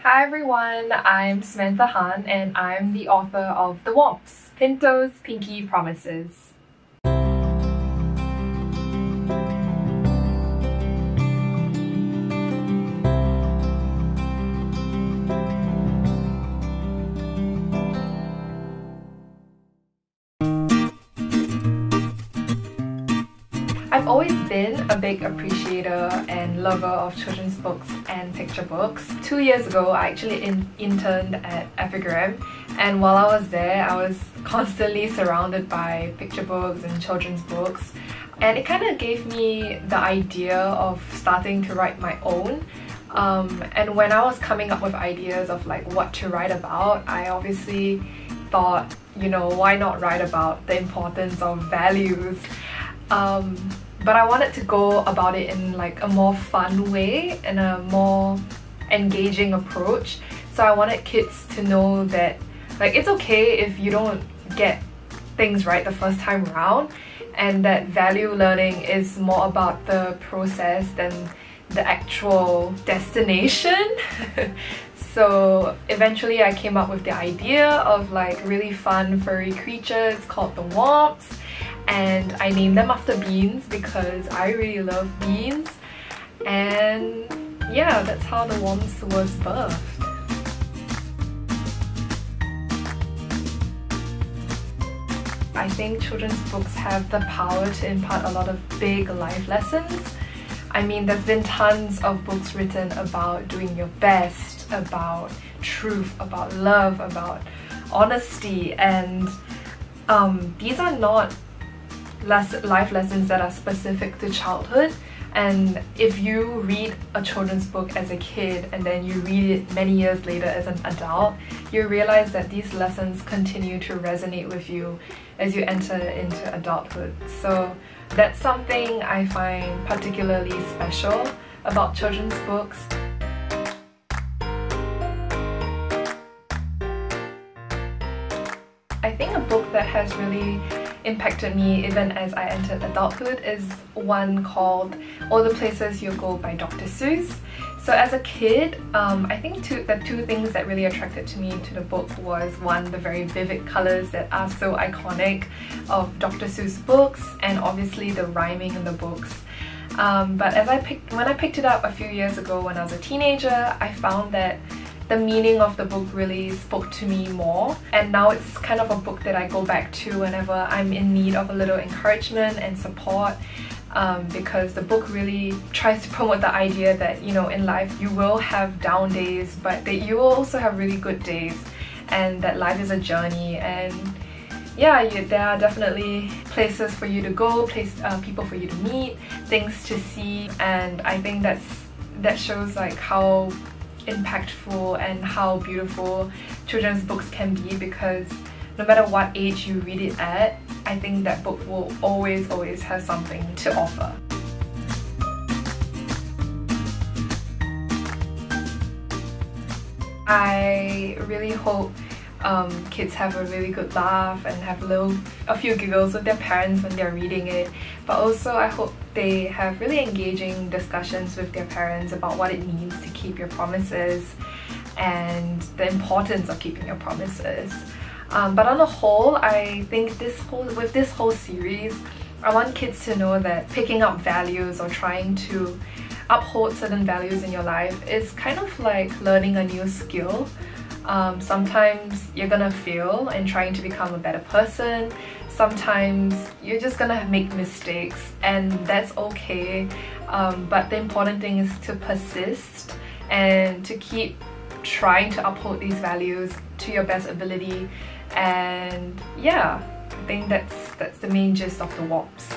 Hi everyone, I'm Samantha Han and I'm the author of The Womps, Pinto's Pinky Promises. I've always been a big appreciator and lover of children's books and picture books. 2 years ago, I actually interned at Epigram, and while I was there, I was constantly surrounded by picture books and children's books, and it kind of gave me the idea of starting to write my own. And when I was coming up with ideas of like what to write about, I obviously thought, you know, why not write about the importance of values? But I wanted to go about it in like a more fun way and a more engaging approach. So I wanted kids to know that like it's okay if you don't get things right the first time around, and that value learning is more about the process than the actual destination. So eventually I came up with the idea of like really fun furry creatures called the Womps, and I named them after beans because I really love beans, and yeah, that's how the Womps was birthed. I think children's books have the power to impart a lot of big life lessons. I mean, there's been tons of books written about doing your best, about truth, about love, about honesty, and these are not life lessons that are specific to childhood. And if you read a children's book as a kid and then you read it many years later as an adult, you realize that these lessons continue to resonate with you as you enter into adulthood. So that's something I find particularly special about children's books. I think a book that has really impacted me even as I entered adulthood is one called All the Places You Go by Dr. Seuss. So as a kid, I think the two things that really attracted to me to the book was one, the very vivid colours that are so iconic of Dr. Seuss books, and obviously the rhyming in the books. But when I picked it up a few years ago when I was a teenager, I found that the meaning of the book really spoke to me more, and now it's kind of a book that I go back to whenever I'm in need of a little encouragement and support, because the book really tries to promote the idea that, you know, in life you will have down days, but that you will also have really good days, and that life is a journey. And yeah, there are definitely places for you to go, people for you to meet, things to see, and I think that shows like how impactful and how beautiful children's books can be, because no matter what age you read it at, I think that book will always have something to offer. I really hope kids have a really good laugh and have a few giggles with their parents when they're reading it, but also I hope they have really engaging discussions with their parents about what it means to keep your promises and the importance of keeping your promises. But on the whole, I think with this whole series, I want kids to know that picking up values or trying to uphold certain values in your life is kind of like learning a new skill. Sometimes you're gonna fail in trying to become a better person. Sometimes you're just gonna make mistakes, and that's okay. But the important thing is to persist and to keep trying to uphold these values to your best ability. And yeah, I think that's the main gist of the Womps.